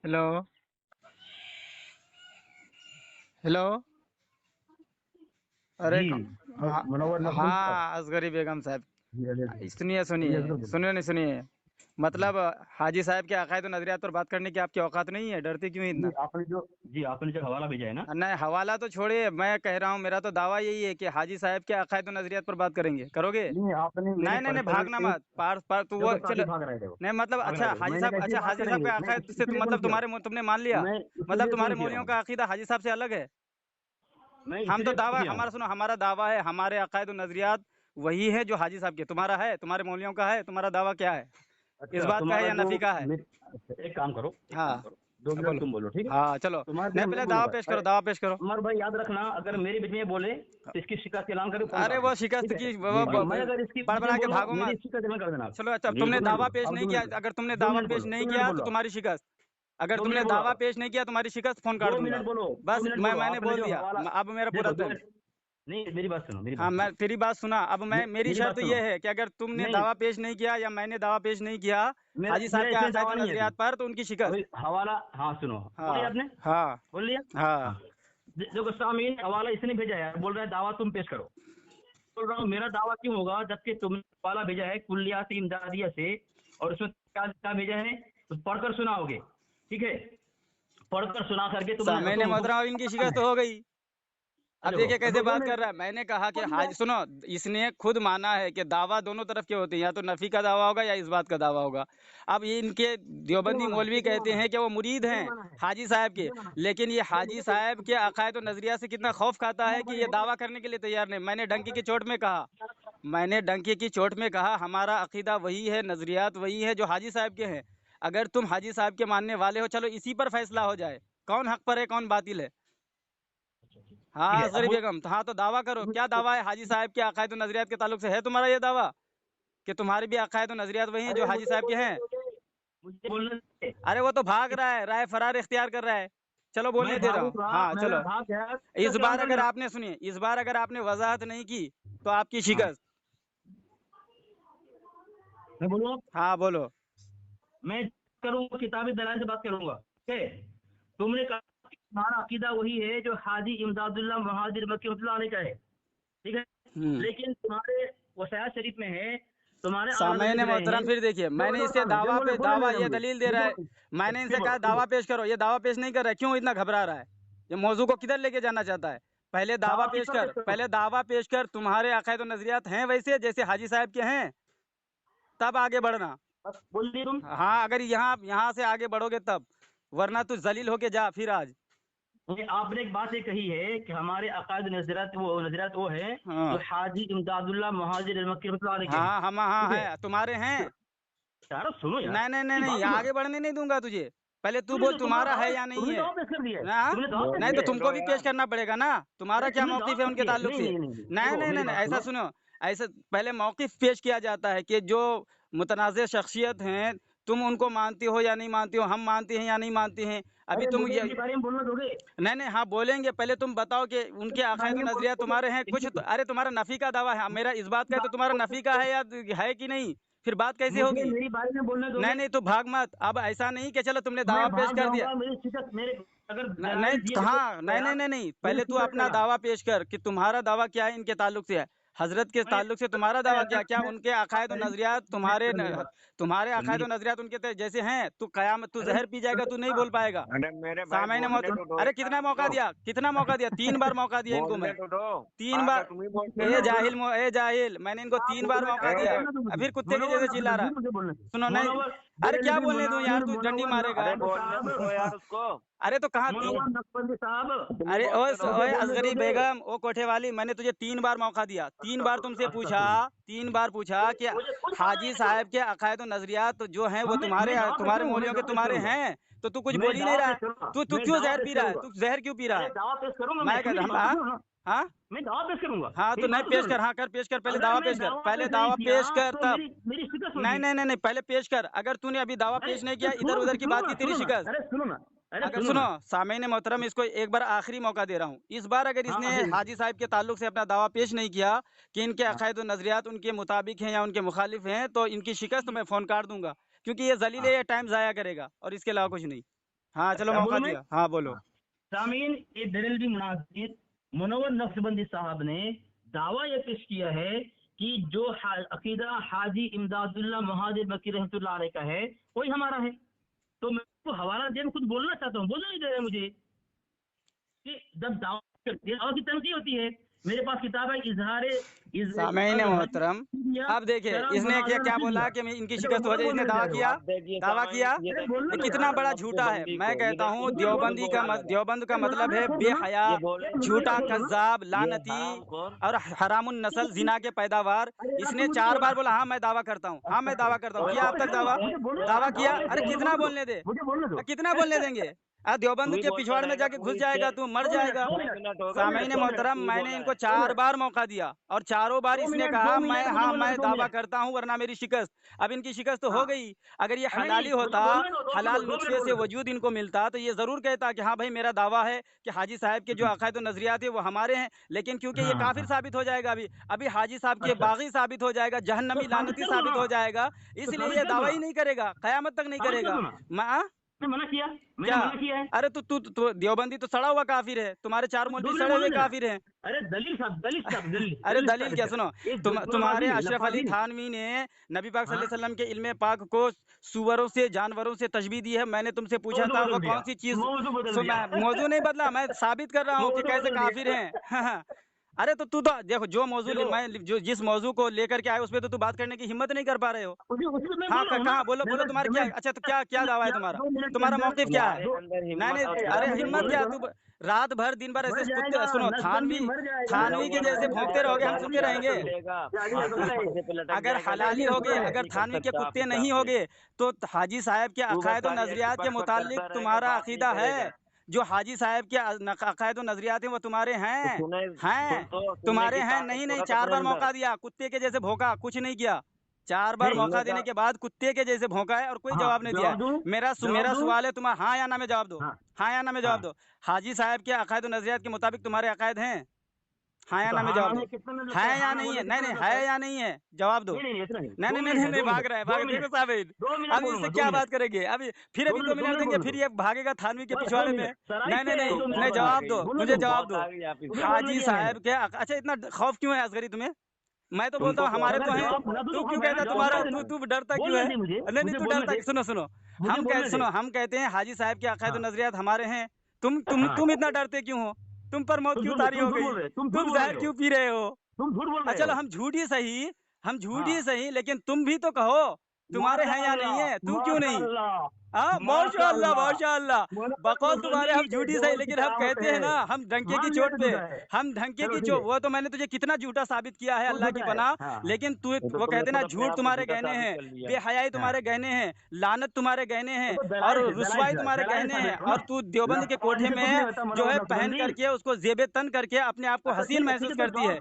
Hello. Hello. अरे जी। हाँ। मुनव्वर नसरुल साहब। हाँ, असगरी बेगम साहब। जी अजय सुनिए जी सुनिए, असगर बोल सुनिए नहीं सुनिए। जी मतलब हाजी साहब के अकायद और नजरियात पर बात करने की आपकी औकात नहीं है, डरते क्यों हैं जी इतना? आपने जो हवाला भेजा है ना। नहीं, हवाला तो छोड़िए, मैं कह रहा हूँ मेरा तो दावा यही है कि हाजी साहब के अकायद और नजरियात पर बात करेंगे, करोगे? नहीं, आपने मेरे नहीं नहीं नहीं, पर्सनल भागना एक मत, पार पार तू वो देखो साथी चलो। भाग रहे थे वो। नहीं मतलब भाग रहे अच्छा थे, हाजी मैंने साहब, कहा ऐसी अच्छा बात हाजी साहब करेंगे, के मैं अकायद से इसलिए फोन मतलब किया। तुमने मान लिया? मैं मतलब इसलिए तुम्हारे फोन किया मौलवियों मैंने। का अकीदा हाजी साहब से अलग है? मैं हम तो इसलिए फोन दावा, किया हमारा हूँ। सुनो, हमारा दावा है, हमारे अकायद और नजरियात वही है जो हाजी साहब के। तुम्हारा है? तुम्हारे मौलवियों का है? तुम्हारा दावा क्या है? इस अच्छा, बात का है तुम्हारा या जो नफी का है? अच्छा, एक काम हाँ, करो, 2 मिनट बोलो। तुम बोलो, ठीक है। हाँ चलो। तुम्हारे नहीं, जगह पहले मैं दावा बोलूंगा। पेश करो, अरे दावा पेश करो। उमर भाई, याद रखना, अगर मेरे बीच में बोले तो इसकी शिकायत का ऐलान करके फोन अरे काट वो देना, शिकस्त ठीक है। की जी वो और मैं अगर इसकी बीच बड़बड़ा में के बोलूँ, भागो मेरी मत। शिकायत जमा कर देना आप। चलो अच्छा, जी तुमने 2 मिनट दावा बोलो, पेश अब नहीं 2 किया, मिनट बोलो। अगर तुमने दो दावा मिनट पेश बोलो, नहीं 2 मिनट किया तो बोलो, तुम्हारी शिकस्त। अगर दो तुमने मिनट बोलो दावा आप। पेश नहीं किया तुम्हारी शिकस्त, फोन काट दो दूंगा। मिनट बोलो, दो बस मिनट बोलो, मैंने आपने बोल जो दिया, हवाला। अब मेरा पूरा देखो 2 मिनट। नहीं, मेरी बात सुनो, मेरी हाँ, बात मैं सुनो। तेरी बात सुना। अब मैं, मेरी मेरी शर्त बात सुनो। ये है कि अगर तुमने नहीं, दावा पेश नहीं किया या मैंने दावा पेश नहीं किया मेरा हाजी साहब मेरा के इसमें अकायद दावा और नहीं है अभी। नजरियात पर, तो उनकी शिकस्त। अभी हवाला, हाँ सुनो, बोल लिया हाँ आपने। हाँ बोल लिया। हाँ। हाँ। देखो सामीन, हवाला इसने भेजा है, बोल रहा है दावा तुम पेश करो। बोल रहा हूँ मेरा दावा क्यों होगा जबकि तुमने हवाला भेजा है कुल्लियात इमदादिया से, और उसमें क्या क्या भेजा है, तो पढ़कर सुनाओगे, ठीक है। पढ़कर सुना करके तुमने सामने तुम उसको मोहतरम, इनकी बताना शिकस्त है। हो गई। अब देखो देखिए कैसे दो बात मिनट कर रहा है। मैंने कहा कि बोल लिया। हाज सुनो, इसने खुद माना है कि दावा दोनों तरफ के होते हैं, या तो नफी का दावा होगा या इस बात का दावा होगा। अब ये इनके किसने देवबंदी माना है, मौलवी किसने कहते माना है, हैं कि वो मुरीद किसने हैं माना है, हाजी साहब के, किसने माना है। लेकिन ये अरे हाजी मुझे साहब के अकायद और नजरिया से कितना खौफ खाता है उमर कि भाई ये हो दावा करने के लिए तैयार नहीं। मैंने डंकी की चोट में कहा, मैंने डंकी की चोट में कहा हमारा अकीदा वही है, नजरियात वही है जो हाजी साहब के हैं। अगर तुम हाजी साहब के मानने वाले हो, चलो इसी पर फैसला हो जाए, कौन हक पर है कौन बातिल है। ठीक हाँ है, अब असगरी बोलो। बेगम, तो हाँ तो दावा करो, क्या दावा है हाजी साहब के अकायद और नजरियात के ताल्लुक से? है तुम्हारा ये दावा कि तुम्हारे भी अकायद और नजरियात वही हैं जो अरे हाजी मुझे साहब के बोलने हैं? दो, मुझे बोलने दे। अरे वो तो भाग रहा है, राय फरार इख्तियार कर रहा है। चलो मैं बोलने दे रहा भागू हूँ, रहा, हाँ मैं अगर चलो। भाग गया इस तो बार ऐलान अगर करेंगे। आपने, सुनिए, इस बार अगर आपने वजाहत नहीं की तो आपकी हाँ, शिकस्त। मैं बोलूँ। हाँ बोलो। मैं करूँगा, किताबी दलाल से बात करूंगा, ठीक है। तुमने कहा कि तुम्हारा अकीदा वही है जो हाजी इमदादुल्लाह महाजिर मक्की रहमतुल्लाह अलैह का है, ठीक है। हम्म। लेकिन तुम्हारे वसाया शरीफ में है, तुम्हारे आला हज़रत सामईन लिख रहे हैं। मोहतरम, फिर देखिए मैंने इससे जब दावा बोले पे बोले दावा, नहीं रहा ये मुझे, दलील दे रहा है। मैंने फिर इनसे बोलो, कहा फिर दावा बोलो। पेश करो, ये दावा पेश नहीं कर रहा है, क्यों इतना घबरा रहा है? ये मौजू को किधर लेके जाना चाहता है? पहले दावा दावा किस पेश पर कर, पेश करूँ। पहले दावा पेश कर, तुम्हारे अकायद और नजरियात हैं वैसे जैसे हाजी साहब के हैं, तब आगे बढ़ना। बस बोल दिए तुम। हाँ, अगर यहाँ यहाँ से आगे बढ़ोगे तब, वरना तू जलील होके जा फिर आज। आपने एक बात ये कही है कि हमारे अकायद नजरियात वो है जो हाँ हाजी इमदादुल्लाह महाजिर मक्की रहमतुल्लाह अलैह के हैं, हाँ, हम हाँ ठीक है। है, तुम्हारे हैं। यार सुनो यार, नहीं नहीं नहीं मेरी नहीं, बात सुनो। आगे बढ़ने नहीं दूंगा तुझे। पहले तू तुमने बोल तो तुम्हारा है या नहीं तुमने है। दावा पेश कर दिया है, ना, तुमने दावा पेश नहीं तो किया है। तुमको भी पेश करना पड़ेगा ना, तुम्हारा अरे क्या तुमने दावा मौकिफ है पेश उनके किया है। ताल्लुक नहीं से। नहीं नहीं नहीं, नहीं देखो नहीं मेरी नहीं नहीं, बात ऐसा सुनो। सुनो, ऐसे पहले मौकिफ पेश किया जाता है कि जो मुतनाज़ शख्सियत हैं, तुम उनको मानते हो या नहीं मानते हो, हम मानते हैं या नहीं मानते हैं। अभी अरे तुम मुझे ये, इनके बारे में बोलना दोगे। नहीं नहीं, हाँ बोलेंगे, पहले तुम बताओ कि उनके इनके बारे अकायद में नजरिया बोलना दोगे। तुम्हारे हैं कुछ तो, अरे तुम्हारा नफ़ी का दावा है, मेरा इस बात का है, तो तुम्हारा नफ़ी का है या है कि नहीं, फिर बात कैसे मुझे होगी? मेरी बारे में बोलने नहीं दोगे। नहीं, तो भाग मत। अब ऐसा नहीं कि चलो तुमने मैं दावा पेश भाग कर दिया। जाऊंगा, मेरी शिकस्त मेरे, अगर नहीं दलाइल दिए देखो कहाँ, नहीं नहीं तैयार, नहीं नहीं, मेरी पहले तू शिकस्त अपना तैयार। दावा पेश कर कि तुम्हारा दावा क्या है इनके ताल्लुक से है, हजरत के मैं ताल्लुक से तुम्हारा मैं दावा क्या, अगर क्या मैं उनके अकायद और मेरी नजरियात तुम्हारे मेरी बात तुम्हारे सुन अकायद मेरी। और नजरियात उनके जैसे हैं? तू कयामत, तू अरे जहर पी जाएगा, तू नहीं बोल पाएगा। अरे मेरे भाई सामने बोलने तो दो अरे यार कितना मौका उसको। दिया, कितना मौका दिया, 3 बार मौका दिया इनको बोलने मैं। तो दो। 3 बार। आगे तुम ही बोलते ए हो। जाहिल ए जाहिल, मैंने इनको आप 3 बार बोलना मौका चाहते दिया, हो ए, बोलना दो मुझे। फिर कुत्ते की मनोवर जैसे चिल्ला नफी रहा। मुझे बोलने दो। सुनो नहीं, मनोवर अरे क्या बेनबी बोलने दूं यार, मुनाविर तू डंडी मनोवर मारेगा। अरे नकबंदी बोलने तो दो यार साहब। उसको। अरे तो कहाँ मनोवर नकबंदी साहब, तुम ही अरे बोलते रहो। मुझे ओए बोलने असगरी दोगे। बेगम, ओ कोठे वाली, मैंने तुझे 3 बार मौका दिया, 3 बार तुमसे पूछा, अस्तगफुरुल्लाह। 3 बार पूछा मुझे कि मुझे खुद बोलने हाजी नहीं दोगे। साहब के अकायद और नजरियात जो हैं वो मैं दावा पेश तुम्हारे करूंगा, मैं मौलियों के दावा पेश तुम्हारे करूंगा, हैं, तो तू कुछ मैं बोल ही नहीं दावा रहा पेश है। करूंगा, तू तू मैं क्यों दावा जहर पेश पी रहा है, करूंगा। तू जहर क्यों पी रहा अरे है? दावा पेश करूंगा मैं, मैं सुन कहता मेरी हम बात तो हाँ सुनो। हाँ मैं दावा पेश करूंगा, हाँ, तो मेरी नहीं बात तो पेश सुन। कर, हाँ कर, पेश कर, पहले अगर दावा मैं पेश कर, दावा पहले पेश नहीं दावा किया पेश कर तो तब। मेरी शिकस्त नहीं होगी। नहीं नहीं नहीं, पहले पेश कर, अगर तूने अभी दावा अरे पेश नहीं तो किया, इधर उधर की बात की तेरी सुनो ना, शिकस्त। अरे सुनो ना, अरे अगर सुनो सुनो, ना। सामईन मोहतरम, इसको एक बार आखिरी मौका दे रहा हूँ, इस बार अगर हाँ इसने अभी। हाजी साहब के ताल्लुक से अपना दावा पेश नहीं किया कि इनके हाँ अकायद और नजरियात उनके मुताबिक हैं या उनके मुखालिफ हैं, तो इनकी शिकस्त मैं फ़ोन काट दूंगा, क्योंकि ये जलील है, हाँ। ये टाइम ज़ाया करेगा और इसके अलावा कुछ नहीं। हाँ चलो क्या मौका बोलूं मैं? दिया, हाँ बोलो। सामीन, ये बरेलवी मुनासिर मुनव्वर नक्शबंदी साहब ने दावा ये पेश किया है कि जो अकीदा हाजी इमदादुल्लाह महाजिर बकीर रहमतुल्लाह अलैह का है वही हमारा है। तो मैं तो हवाला दे कुछ बोलना चाहता हूँ, बोलने नहीं दे रहे मुझे कि जब दावा करते हैं और की तनकीद होती है। मेरे पास किताब है सामईन मोहतरम, अब देखिए इसने क्या क्या बोला कि इनकी शिकस्त हो जाए, इसने दावा किया, आप देखिए दावा सामईन, किया। ये ये देखिए कितना बड़ा मतलब झूठा है। देवबंदी मैं को, कहता हूँ देवबंदी का देवबंद का मतलब है बेहया, ये बोले झूठा, कज्जाब, ये लानती हरामखोर। और हरामुन नस्ल, जिना के पैदावार। इसने 4 बार बोला हाँ मैं दावा करता हूँ, हाँ मैं दावा करता हूँ। किया अब तक दावा? दावा किया? अरे कितना बोलने दे, मुझे बोलने दो। कितना बोलने देंगे? देवबंद तू के ही पिछवाड़ में बोलता जाके रहेगा, घुस तू जाएगा, इससे तू मर जाएगा। 2 मिनट, मिनट हो गए, सामईन मोहतरम, तू मैंने बोला इनको है। 4 बार मौका दिया और चारों बार 2 इसने मिनट, कहा 2 मैं मिनट, हाँ मुझे मैं बोलने दो, 2 दावा मिनट। करता हूँ वरना मेरी शिकस्त। अब इनकी शिकस्त तो हो हाँ। गई। अगर ये नहीं, हलाली मुझे होता, बोलने दो, 2 हलाल मिनट नुस्खे बोलने से दो। वजूद इनको मिलता तो ये जरूर कहता कि हाँ भाई मेरा दावा है कि हाजी साहब के जो अकायद और नजरियात है वो हमारे हैं। लेकिन क्योंकि ये हाँ, काफिर हाँ। साबित हो जाएगा, अभी हाजी साहब के अच्छा, बागी साबित हो जाएगा, तो जहन्नमी साबित लानती कर दो साबित ना, हो जाएगा, तो इसलिए साबित ये कर दो दावा ना, ही नहीं करेगा, कयामत तक नहीं साबित कर करेगा। दो ना। मैंने मना किया, मैंने क्या? मना किया है। अरे तू देवबंदी तो सड़ा हुआ काफिर है, तुम्हारे 4 2 मौलवी मिनट सड़े हुए बोलने देना। काफिर हैं। अरे दलील साहब, दलील अरे दलील दलील साबित क्या, कर। सुनो, ये तुम्हारे अशरफ अली लफाजी। थानवी ने नबी पाक हाँ, सल्लल्लाहु अलैहि वसल्लम के इल्मे पाक को सुअरों से, जानवरों से तशबीह दी है। मैंने तुमसे पूछा मौजू था वो बदल दिया, कौन सी चीज। मौजू बदल सो दिया। मैं मौजू नहीं बदला, मैं साबित कर रहा हूँ कि मौजू कैसे बदल काफिर दिया। हैं। अरे तो तू तो देखो, जो मौजू देखो, मैं जो जिस मौजू को लेकर के आए उस पर तो तू बात करने की हिम्मत नहीं कर पा रहे हो। उसी में मैं हाँ बोल रहा हूँ ना। कहाँ, बोलो बोलो, तुम्हारा क्या, अच्छा तो क्या दावा है तुम्हारा? 2 मिनट के तुम्हारा अंदर मौकिफ क्या है? तुम्हारे अंदर नहीं हिम्मत और नहीं, यार, अरे जज्बा मुझे नहीं हिम्मत बोलने क्या, दो तू ना। रात भर दिन भर मर ऐसे जाएगा, कुत्ते, सुनो, नसबंदी मर जाएगा। थानवी के जैसे भौंकते रहोगे, हम सुनते रहेंगे। अगर हलाली होगे, अगर थानवी के कुत्ते नहीं होगे तो हाजी साहब के तू बस अकायद और खाली ऐसी नजरियात के पट-पट मुतालिक करता रहेगा, तुम्हारा बात नहीं अकीदा है। करेगा। जो हाजी साहब के अकायद और नजरियात हैं वो तुम्हारे तो हैं, सुन तो सुनने तुम्हारे की हैं। ताकत नहीं तो नहीं, रख 4 अपने बार अंदर। मौका दिया, कुत्ते के जैसे भौंका, कुछ नहीं किया। 4 बार नहीं, मौका सुनने देने का के बाद कुत्ते के जैसे भौंका है और कोई हाँ, जवाब नहीं दिया जवाब दूं? है। मेरा जवाब दूं? सवाल है तुम्हारा, हाँ या ना में जवाब दो, हाँ, हाँ या ना में हाँ। जवाब दो। हाजी साहब के अकायद और नजरियात के मुताबिक तुम्हारे अकायद हैं? हाँ या तो ना में हाँ जवाब ना दो। में कितना मिनट लगता है है? या हाँ ना नहीं बोलने है? नहीं कितना नहीं, मिनट लगता है है? या नहीं है? जवाब दो। नहीं, इतना नहीं। नहीं 2 नहीं मिनट नहीं है, नहीं, 2 भाग मिनट, रहा है, 2 देखो मिनट, साबित। 2 मिनट अब बोलूंगा, इससे 2 क्या मिनट। बात करेंगे? अभी फिर 2 अभी 2 मिनट, 2 मिनट मिनट देंगे, बोलने फिर दो। ये भागेगा थानवी के बस 2 पिछवाड़े में। मिनट। सराय नहीं नहीं से नहीं, 2 मिनट नहीं बोलना। जवाब दो, बोलने मुझे दो। जवाब बहुत दो। आ गई आप मुझे इसमें। बोलने हाजी दिया मैंने। साहब के अच्छा इतना खौफ क्यों है असगरी तुम्हें? मैं तो बोलता तुमको हूँ हमारे अगर तो हैं। जवाब ना दूं तू तो क्यों खौफ है ना, कहता जवाब तुम्हारा, ना देना। तू डरता क्यों बोलने है? दे मुझे, नहीं नहीं, मुझे तू बोलने डरता, दे, सुनो सुनो, मुझे बोलने दे। हम कहते हैं हाजी साहब के अकायद और हाँ, नजरियात हमारे हैं। हाँ। तुम इतना डरते क्यों हो? तुम पर मौत क्यों तारी तुम हो झूठ गई? बोल रहे हो, तुम झूठ तुम बोल रहे जहर हो, क्यों पी रहे हो? तुम झूठ बोल रहे चलो हो। हम झूठी सही, हम झूठी हाँ। सही, लेकिन तुम भी तो कहो तुम्हारे हैं या नहीं है? तू क्यों नहीं? हाँ माशाअल्लाह माशाअल्लाह, बकौल तुम्हारे हम झूठी सही, लेकिन हम कहते हैं ना हम डंके की मान लिया चोट तो पे, झूठा है। हम डंके चलो की ठीक चोट, है, वो तो मैंने तुझे कितना झूठा साबित किया है, तू अल्लाह की झूठा है। पनाह। हाँ, हाँ। लेकिन तू ये तो वो तुमने कहते खुद ना अपने झूठ आप को तुम्हारे झूठा गहने साबित हैं, कर लिया। बेहयाई हाँ। तुम्हारे गहने हैं, लानत तुम्हारे गहने हैं तो और दलाइल रुसवाई तुम्हारे दलाइल गहने हैं। साबित करो और ना। तू देवबंद के लफाजी कोठे से कुछ नहीं में होता, जो है मनोहर पहन नक्शबंदी। करके उसको जेबे तन करके अपने आप को अच्छा हसीन ठीक है, महसूस तो करती है।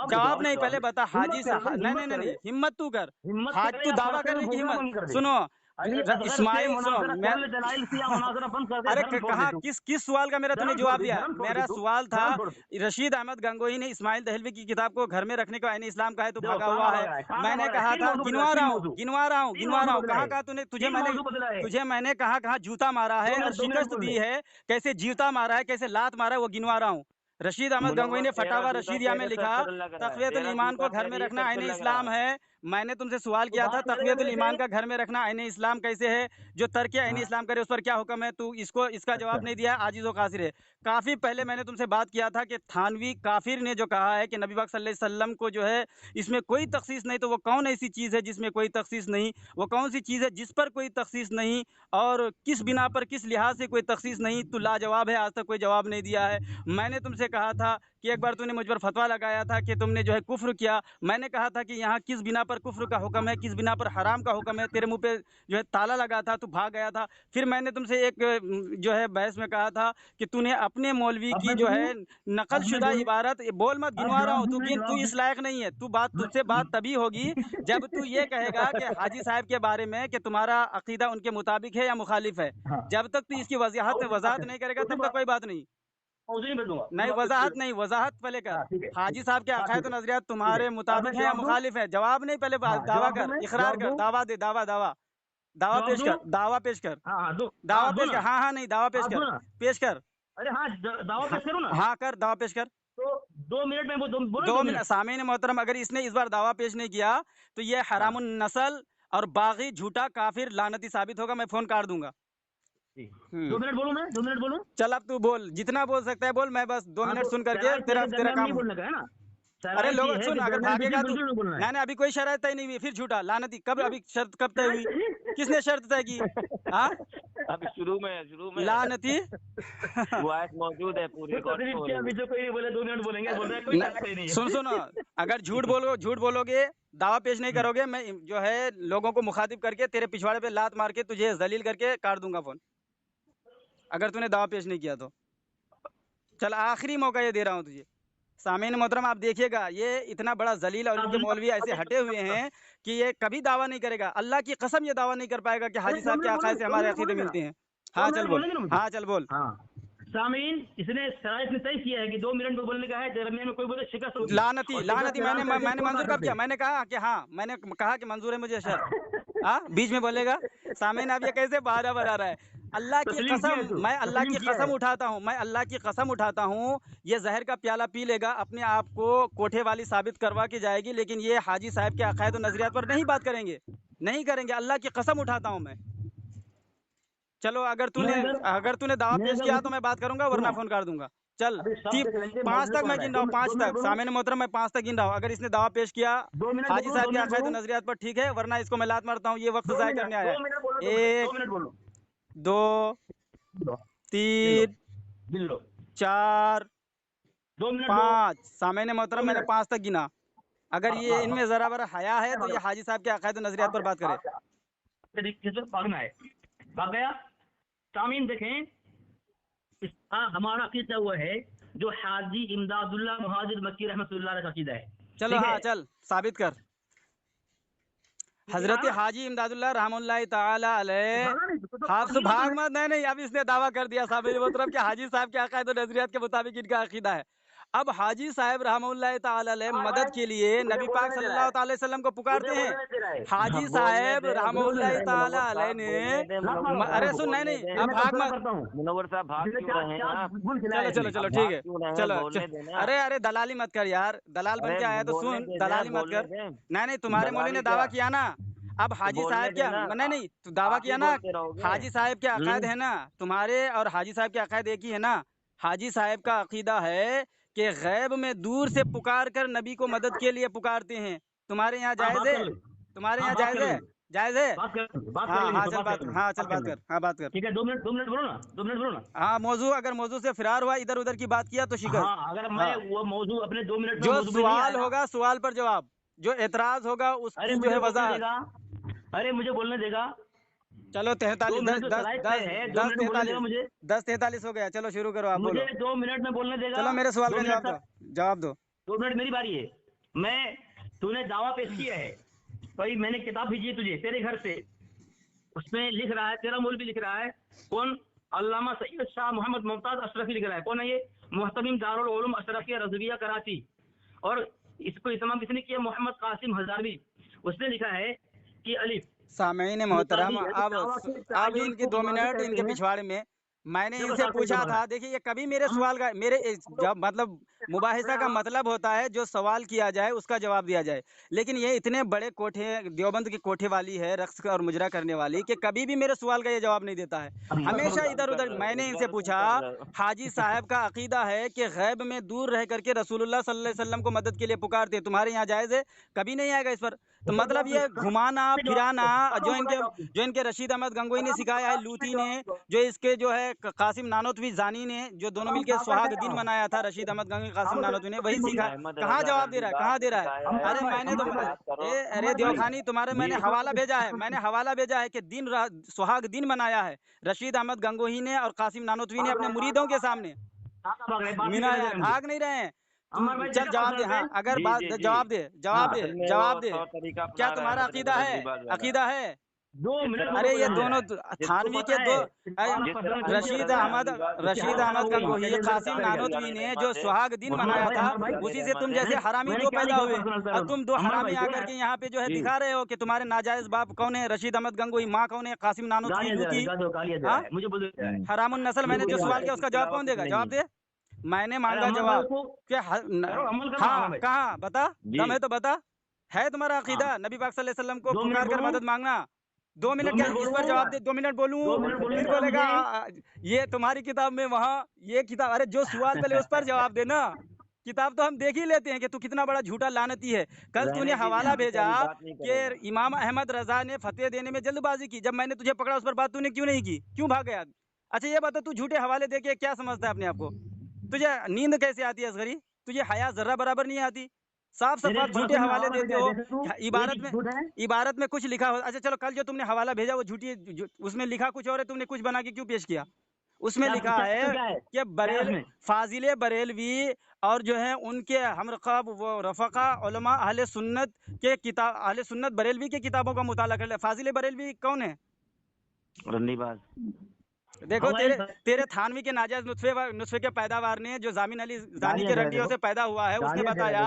जवाब नहीं, पहले बता हाजी हिम्मत कर ले, नहीं नहीं हिम्मत कर नहीं, ले, हिम्मत तू कर। हिम्मत हाज कर ले तू या दावा फरसे में करने की भूखना हिम्मत, बंद कर दे। सुनो अली असगर से इस्माइल, सुनो मुनाजरा मैं, कर ले, दलाइल से या मुनाजरा बंद कर दे, अरे धर्म छोड़ दे कहाँ, तू। किस सवाल का मेरा तूने धर्म छोड़ जवाब दे, दिया? धर्म छोड़ दे मेरा तू, सवाल था, धर्म छोड़ दे। रशीद अहमद गंगोही ने इस्माइल दहलवी की किताब को घर में रखने का आईने इस्लाम का है, तो देखो भागा कहाँ हुआ भाग है। रहा है, कहाँ का मैंने भाग रहा है? कहा 3 था, मौजू बदला गिनवा है, रहा 3 हूँ मौजू, गिनवा रहा हूँ 3 गिनवा मौजू रहा हूँ, बदला कहाँ है, कहा तूने, 3 मौजू बदला है। तुझे मैंने कहाँ जूता मारा 2 है और मिनट, 2 मिनट शिकस्त बोल दी दे। है, कैसे जूता मारा है, कैसे लात मारा है, वो गिनवा रहा हूँ। रशीद अहमद गंगोही मुनव्वर ने तेरा फटावा जूता रशीदिया में तेरे सर लिखा, पर लग रहा है, तक़वियतुल तेरा ईमान को जूता घर में तेरे ही रखना सर आईने पर लग रहा इस्लाम है। है। मैंने तुमसे सवाल तो किया था बात करेगा तक़वियतुल मेरे ईमान से। का घर में रखना आईने इस्लाम कैसे है, जो तर्क आईने हाँ, इस्लाम करे उस पर क्या हुक्म है? तू इसका अच्छा। जवाब नहीं दिया, आजिज़ व कासिर है। काफ़ी पहले मैंने तुमसे बात किया था कि थानवी काफिर ने जो कहा है कि नबी पाक सल्लल्लाहु अलैहि वसल्लम को जो है इसमें कोई तखसीस नहीं, तो वो कौन ऐसी चीज़ है जिसमें कोई तखसीस नहीं? वो कौन सी चीज़ है जिस पर कोई तखसीस नहीं, और किस बिना पर, किस लिहाज से कोई तखसीस नहीं? तो लाजवाब है, आज तक कोई जवाब नहीं दिया है। मैंने तुमसे कहा था कि एक बार तूने मुझ पर फतवा लगाया था कि तुमने जो है कुफ्र किया। मैंने कहा था कि यहाँ किस बिना पर कुफ्र का हुक्म है, किस बिना पर हराम का हुक्म है, तेरे मुंह पे जो है ताला लगा था, तू भाग गया था। फिर मैंने तुमसे एक जो है बहस में कहा था कि तूने अपने मौलवी अब की मैं जो बोलूं, है नकल अब मैं शुदा बोलूं, इबारत, बोल मत, अब गिनवा रहा हूँ, जवाब दूं, मैं तू जवाब इस लायक नहीं है। तू बात, तुझसे बात तभी होगी जब तू ये कहेगा कि हाजी साहब के बारे में कि तुम्हारा अकीदा उनके मुताबिक है या मुखालिफ है। हाँ, जब तक तू इसकी वजाहत नहीं करेगा तब तक कोई बात नहीं। मौजू नहीं बदलूंगा, नहीं, वजाहत नहीं, वजाहत पहले कर। हाँ ठीक है, हाजी साहब के हाँ अकायद ठीक और है, नजरियात ठीक है। तुम्हारे अब मैं मुताबिक है या जवाब दूं, मुखालिफ है? जवाब नहीं, पहले हाँ दावा जवाब दूं, कर, मैं इकरार जवाब कर, दूं। दावा दे, दावा दावा जवाब पेश दूं? कर, दावा पेश कर, हाँ हाँ दो, दावा हाँ दो पेश कर। ना, हाँ हाँ नहीं, दावा पेश हाँ दो कर, ना। पेश कर। अरे हाँ दावा पेश करूँ ना, हाँ कर, दावा पेश कर। तो 2 मिनट में बोलो 2 2 मिनट। मिनट। सामीन मोहतरम, अगर इसने इस बार दावा पेश नहीं किया तो ये हरामुन नस्ल और बागी, झूठा, काफिर, लानती साबित होगा। मैं फोन काट दूंगा। जी 2 मिनट बोलूँ, मैं 2 मिनट बोलूँ? चल अब तू बोल, जितना बोल सकता है बोल, मैं बस 2 हाँ मिनट तो सुन करके शराइत ये तेरा है कि तेरा दरमियान में नहीं काम। बोलने का है ना, अरे शराइत लोग ये है सुन, कि अगर दरमियान बीच भागेगा में तू। बिल्कुल नहीं बोलना है। मैंने अभी कोई शर्त तय नहीं हुई, फिर झूठा, लानती। कब अभी शर्त कब तय हुई? किसने शर्त तय की? हाँ अभी शुरू में लानती। वॉइस मौजूद है, पूरी तो रिकॉर्ड तकलीफ हो क्या, रही अभी है। जो कोई बोले 2 मिनट बोलेंगे, बोल रहा है कोई शराइत नहीं है। सुन सुनो, अगर झूठ बोलोगे, दावा पेश नहीं करोगे, मैं जो है लोगों को मुखातिब करके तेरे पिछवाड़े पे लात मार के तुझे जलील करके काट दूंगा फोन, अगर तूने दावा पेश नहीं किया तो। चल आखिरी मौका ये दे रहा हूँ तुझे। सामीन मोहतरम, आप देखिएगा, ये इतना बड़ा जलील और इनके मौलवी ऐसे हटे हुए हैं कि ये कभी दावा नहीं करेगा, अल्लाह की कसम ये दावा नहीं कर पाएगा कि हाजी साहब के अकायद से हमारे अकीदे मिलते हैं। हाँ चल बोल, हाँ चल बोल। हाँ सामीन, इसने शराइत में तय किया है कि 2 मिनट में बोलने का है, दरमियान में कोई बोले शिकस्त होगी। लानती, और लानती। शिकस्त मैंने करार करके मैंने फोन मंजूर काट कब किया? सकते मैंने कहा कि हाँ, मैंने कहा कि मंजूर है मुझे शर्त। हाँ बीच में बोलेगा। सामीन अब ये कैसे बहाना बना रहा है? अल्लाह की तस्लीम किया है कसम, तू, मैं अल्लाह की तस्लीम किया कसम है। उठाता हूँ, मैं अल्लाह की कसम उठाता हूँ, ये जहर का प्याला पी लेगा, अपने आप को कोठे वाली साबित करवा के जाएगी, लेकिन ये हाजी साहब के अकायद और नजरियात पर नहीं बात करेंगे, नहीं करेंगे। अल्लाह की कसम उठाता हूँ मैं। चलो अगर मैं तूने दावा मैं पेश अगर किया तो उस- मैं बात करूंगा, वरना सुनो, फोन कर दूंगा। चल अभी सब देख लेंगे, 5 मौजूद तक कौन मैं रहा है। गिन रहा हूँ, 5 2 मिनट तक। बोलूं, सामने मोहतरम, मैं 5 तक गिन रहा हूँ। अगर इसने दावा पेश किया 2 मिनट हाजी बोलूं, साहब 2 के मिनट अकायद और बोलूं, नजरियात पर, ठीक है, वरना इसको मैं लात मारता हूँ, ये वक्त 2 ज़ाय मिनट करने आया 2 है। मिनट बोलो, 2 1 मिनट बोलो। 2 गिन लो, गिन लो, 3 गिन लो। 4 2 मिनट दो, 5। सामने 2 मोहतरम, मैंने मिनट। 5 तक गिना। अगर हाँ ये हाँ हाँ, इनमें जरा बर हया है तो भाग ये जाओ, हाजी साहब के अकायद और नजरियात भाग पर जा, बात करे। भाग जा। तरीके से भागना है, भाग गया। सामीन देखें, हमारा अकीदा हुआ है जो हाजी इमदादुल्लाह मुहाजिर मक्की रहमतुल्लाह अलैह का अकीदा है। चलो ठीक है, हाँ चल साबित कर। हजरत हाँ, हाजी इमदादुल्लाह रहमतुल्लाहि तआला अलैह। भागा नहीं तो हाँ भाग भाग तुम्हें। मत, नहीं नहीं, अब इसने दावा कर दिया साबिर मोहतरम कि हाजी साहब के अकायद और नजरियात के मुताबिक इनका अकीदा है। अब हाजी साहब रहमतुल्लाहि तआला अलैह मदद के लिए मुझे नबी बोलने पाक नहीं दे रहा है, सल्लल्लाहु अलैहि वसल्लम को मुझे पुकारते हैं। बोलने नहीं दे रहा है। हाजी बोलने साहब दे, रहमतुल्लाहि तआला मुनव्वर अलैह साहब ने। बोलने दे, मुनव्वर अरे साहब सुन, नहीं बोलने नहीं, दे। अब मैं भाग तबसरा मत। करता हूँ, मुनव्वर साहब भाग जिसने क्यों रहे हैं आप? गुल खिलाया चलो है चलो अभी। चलो अब ठीक भाग है। क्यों रहे हैं? चलो बोलने देना। अरे अरे दलाली मत कर यार, दलाल बन अरे के आया तो बोलने सुन, देना, दलाली मत बोलने कर। दे। नहीं नहीं, तुम्हारे मौलवी दलाली ने क्या? दावा किया ना। अब तो हाजी बोलने साहब क्या, देना, नहीं नहीं, तो दावा आप ही किया ना। बोलते रहोगे। हाजी साहब के अकायद है ना, तुम्हारे और हाजी साहब के अकायद एक ही है ना। हाजी साहब का अकीदा है कि गैब में दूर से पुकार कर नबी को मदद के लिए पुकारते हैं। तुम्हारे यहाँ हाँ जायज बात है? कर ले, तुम्हारे हाँ यहाँ बात जायज कर है? लेंगे, जायज है? बात कर हाँ लेंगे, हाँ तो चल बात कर बात, लेंगे, हाँ चल बात कर बात कर, लेंगे। हाँ बात कर। ठीक है, 2 मिनट बोलो ना, 2 मिनट बोलो ना। हाँ मौजू, अगर मौजू से फिरार हुआ, इधर उधर की बात किया तो शिकस्त। हाँ अगर मैं हाँ, वो मौजू अपने 2 मिनट में जो मौजू में नहीं सवाल आया, होगा सवाल पर जवाब, जो एतराज होगा अरे उसकी जो मुझे है बोलने वजाहत। देगा, अरे मुझे बोलने देगा। चलो 2 43, मिनट 10 जो 10 शराइत तय 10 है, 2 10 मिनट में बोलने देगा 43, मुझे। 10:43 हो गया। चलो शुरू करो, आप मुझे बोलो। 2 मिनट में बोलने देगा। चलो मेरे सवाल 2 का मिनट जवाब दो, तक, जवाब दो। 2 मिनट मेरी बारी है। मैं, तूने दावा पेश किया है भाई, मैंने किताब भेजी है तुझे तेरे घर से, उसमें लिख रहा है, तेरा मौलवी लिख रहा है, कौन? अल्लामा सैयद शाह मोहम्मद मुमताज अशरफी लिख रहा है। कौन है ये? मुहतमिम दारुल उलूम अशरफिया रज़विया कराची। और इसको इत्माम किसने किया? मोहम्मद कासिम हजारवी। उसने लिखा है कि अलिफ सामीन मोहतरम, दावा के अब तायुल इनकी को 2 मालूम मिनट कहते इनके हैं। पिछवाड़े में मैंने देखो इनसे साहब, पूछा था। देखिए ये कभी मेरे सवाल का, मेरे जब मतलब मुबाहिसा का मतलब होता है जो सवाल किया जाए उसका जवाब दिया जाए, लेकिन ये इतने बड़े कोठे, देवबंद की कोठे वाली है, रक्स और मुजरा करने वाली, कि कभी भी मेरे सवाल का ये जवाब नहीं देता है, हमेशा इधर उधर। मैंने इनसे पूछा, हाजी साहब का अकीदा है कि गैब में दूर रह करके रसूलुल्लाह सल्लल्लाहु अलैहि वसल्लम को मदद के लिए पुकारते, तुम्हारे यहाँ जायज़ है? कभी नहीं आएगा इस पर। तो मतलब ये घुमाना फिराना जो इनके रशीद अहमद गंगोई ने सिखाया है, लूथी ने, जो इसके जो है कासिम नानोतवी जानी ने, जो दोनों मिलकर सुहाग दिन मनाया था, रशीद अहमद गंगोई कासिम नानोतवी ने, वही सीखा। कहाँ जवाब दे रहा है, कहाँ दे रहा है? अरे मैंने तो अरे देवखानी, तुम्हारे मैंने हवाला भेजा है, मैंने हवाला भेजा है कि दिन सुहाग दिन मनाया है रशीद अहमद गंगोही ने और कासिम नानोतवी ने अपने मुरीदों के सामने मनाया। भाग नहीं रहे हैं तुम, चल जवाब दे। हाँ अगर बात, जवाब दे, जवाब दे, जवाब दे। क्या तुम्हारा अकीदा है? अकीदा है? 2 मिनट अरे ये बोलो दोनों जिसको थानवी पता के दो है, जिस तरह से रशीद अहमद गंगोही, ये कासिम नानोतवी ने जो सुहाग दिन मनाया था, उसी से तुम जैसे हरामी मैंने दो क्या पैदा लिखा हुए। पर्सनल अब तुम दो अमर हरामी भाई आकर के यहाँ पे जो है जी। दिखा रहे हो कि तुम्हारे नाजायज बाप कौन है, रशीद अहमद गंगोही, माँ कौन है, कासिम नानोतवी की हाँ? मुझे बोल दो हरामुन नस्ल। मैंने जो सवाल किया उसका जवाब कौन देगा? जवाब दे। मैंने मांगा जवाब कि अमल करो हाँ भाई। कहाँ बता, जी। दम है तो बता, है तुम्हारा अकीदा नबी पाक सल्लल्लाहु अलैहि वसल्लम को 2 मिनट पुकार कर बोलूं? मदद मांगना? 2 मिनट 2 क्या, मिनट इस पर बोलूं? जवाब दे। 2 मिनट बोलूं? 2 मिनट बोलूं फिर क्या बोलेगा मुझे? ये तुम्हारी किताब में वहाँ ये किताब, अरे जो सवाल पहले उस पर जवाब दे ना। किताब तो हम देख ही लेते हैं कि तू कितना बड़ा झूठा लानती है। कल रहने तूने दीजिए, हवाला हम भेजा कोई बात नहीं करेंगे। कि इमाम अहमद रजा ने फतवे देने में जल्दबाजी की। जब मैंने तुझे पकड़ा उस पर बात तूने क्यों नहीं की? क्यों भाग गया? अच्छा ये बता, तू झूठे हवाले दे के क्या समझता है अपने आप को? तुझे नींद कैसे आती है असगरी? तुझे हया जर्रा बराबर नहीं आती? साफ मेरे सफाफ एक झूठे बात सुन, हवाले हवाला देते भेजा हो। है, जैसे तू इबारत एक में झूठ है। इबारत में कुछ लिखा हो। अच्छा चलो, कल जो तुमने हवाला भेजा वो उसमें लिखा कुछ और है, तुमने कुछ बना के क्यों पेश किया? उसमें लिखा क्या है क्या है? कि क्या है उसमें? फाजिले बरेलवी और जो है उनके हमरकब वो रफ़का उलमा अहले सुन्नत के किताब, अहले सुन्नत बरेलवी के किताबों का मुताला कर ले। फाजिले बरेलवी कौन है? रंडीबाज। देखो हवाई तेरे थानवी के नाजायज नुस्खे के पैदावार ने जो जामिन अली जानी के रंडियों से पैदा हुआ है, उसने बताया।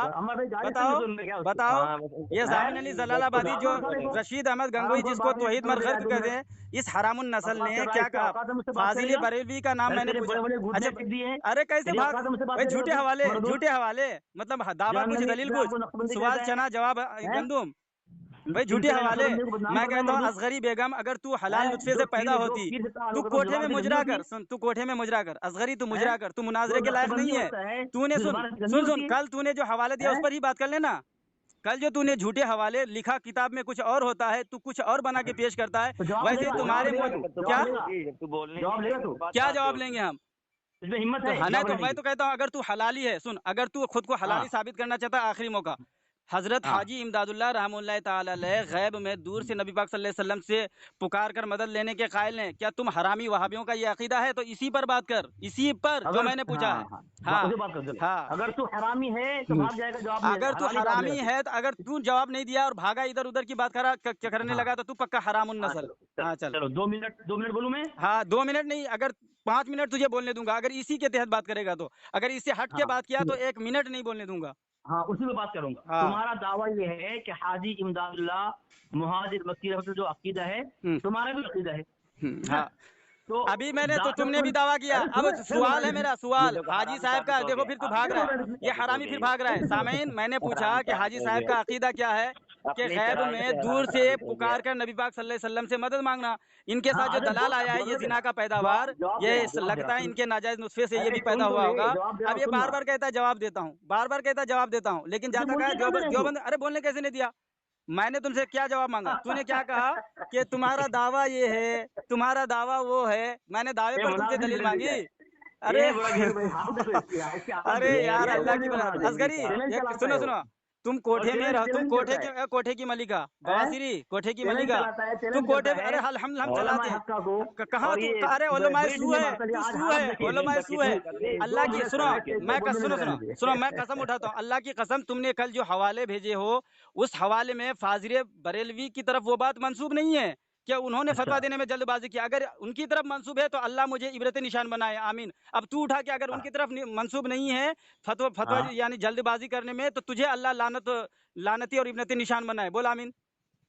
बताओ हाँ, ये जामिन अली जलालाबादी जो बताओ। रशीद अहमद गंगोही जिसको तौहीद मरगर्क कहते हैं, इस हरामुन नस्ल ने क्या कहा? फाजिल बरेलवी का नाम मैंने पूछा। अच्छा अरे कैसे भाग भाई? झूठे हवाले मतलब दावा कुछ दलील कुछ, सवाल चना जवाब गंदुम भाई, झूठे हवाले। मैं कहता हूँ असगरी बेगम अगर तू हलाल नुस्खे से पैदा होती, तू कोठे में मुजरा कर। सुन, तू कोठे में मुजरा कर असगरी, तू मुजरा कर, तू मुनाजरे के लायक नहीं है। तूने सुन कल तूने जो हवाले दिया उस पर ही बात कर लेना। कल जो तूने झूठे हवाले लिखा, किताब में कुछ और होता है, तू कुछ और बना के पेश करता है। वैसे ही तुम्हारे क्या क्या जवाब लेंगे हम? हिम्मत है? हाँ, नहीं तो मैं तो कहता हूँ अगर तू हलाली है, सुन, अगर तू खुद को हलाली साबित करना चाहता है, आखिरी मौका। हजरत हाजी इमदादुल्लाह रहमतुल्लाह ताला अलैह गैब में दूर से नबी पाक सल्लल्लाहु अलैहि वसल्लम से पुकार कर मदद लेने के कायल हैं। क्या तुम हरामी वहाबियों का ये अकीदा है? तो इसी पर बात कर, इसी पर जो मैंने पूछा है। हाँ, अगर तू हरामी है तो भाग जाएगा जवाब। अगर तू हरामी है तो अगर तू जवाब नहीं दिया और भागा इधर उधर की बात करने लगा तो तू पक्का हरामुन नस्ल। हाँ चलो 2 मिनट बोलूं मैं? हाँ 2 मिनट नहीं, अगर 5 मिनट तुझे बोलने दूंगा अगर इसी के तहत बात करेगा तो। अगर इससे हट के बात किया तो 1 मिनट नहीं बोलने दूंगा। हाँ उसी पे बात करूंगा। हाँ। तुम्हारा दावा ये है कि हाजी इमदादुल्लाह मुहाजिर मक्की रहमतुल्लाह जो अकीदा है, तुम्हारा भी अकीदा है। हाँ तो अभी मैंने तो तुमने भी दावा किया। अब सवाल है मेरा, सवाल हाजी साहब का। देखो फिर तू भाग रहा है, ये हरामी फिर भाग रहा है। सामीन, मैंने पूछा कि हाजी साहब का अकीदा क्या है कि गैब में दूर से पुकार कर नबी पाक सल्लल्लाहु अलैहि वसल्लम से मदद मांगना। इनके साथ जो दलाल आया है ये जिना का पैदावार, ये लगता है इनके नाजायज नुस्खे से ये भी पैदा हुआ होगा। अब ये बार बार कहता है जवाब देता हूँ, बार बार कहता है जवाब देता हूँ, लेकिन जाता कहा देवबंद। अरे बोलने कैसे नहीं दिया? मैंने तुमसे क्या जवाब मांगा? तूने क्या कहा कि तुम्हारा दावा ये है, तुम्हारा दावा वो है। मैंने दावे पर तुमसे दलील मांगी। अरे अरे यार अल्लाह की बना। असगरी सुनो, तुम कोठे में रहो, तुम कोठे की मलिका बवासीरी, कोठे की मलिका, तुम कोठे में। अरे हम चलाते हैं कहाँ तू? अरे उलमाए सू है, तू सू है, उलमाए सू है। अल्लाह की सुनो, मैं कसम उठाता हूँ अल्लाह की कसम, तुमने कल जो हवाले भेजे हो उस हवाले में फाजिर बरेलवी की तरफ वो बात मंसूब नहीं है क्या उन्होंने फतवा देने में जल्दबाजी की। अगर उनकी तरफ मंसूब है तो अल्लाह मुझे इबरत निशान बनाए, आमीन। अब तू उठा के अगर उनकी तरफ मंसूब नहीं है फतवा यानी जल्दबाजी करने में, तो तुझे अल्लाह लानती और इबरत निशान बनाए। बोल आमीन।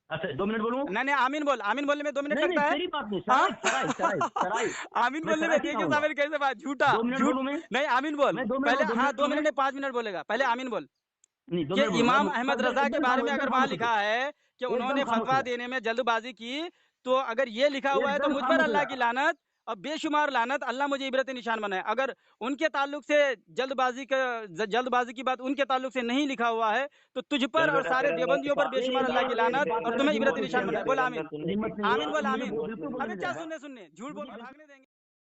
अच्छा 2 मिनट बोलूं? नहीं आमीन बोल। आमीन बोलने में 2 मिनट लगता है? तेरी बात नहीं, सराय। आमीन बोलने में देखिए साबिर कैसे बात, झूठा झूठ नहीं। आमीन बोल पहले। हाँ 2 मिनट नहीं 5 मिनट बोलेगा, पहले आमीन बोल। कि इमाम अहमद रजा के बारे में अगर वहाँ लिखा है कि उन्होंने फतवा देने में जल्दबाजी की, तो अगर ये लिखा हुआ है तो मुझ पर अल्लाह की लानत और बेशुमार लानत, अल्लाह मुझे इबरत निशान बनाए। अगर उनके ताल्लुक से जल्दबाजी की बात उनके ताल्लुक से नहीं लिखा हुआ है तो तुझ पर और सारे देवबंदियों पर बेशुमार अल्लाह की लानत और तुम्हें इबरत निशान बनाए। बोल आमीन। आमीन बोल आमीन। अरे क्या सुनने झूठ बोल भागने देंगे।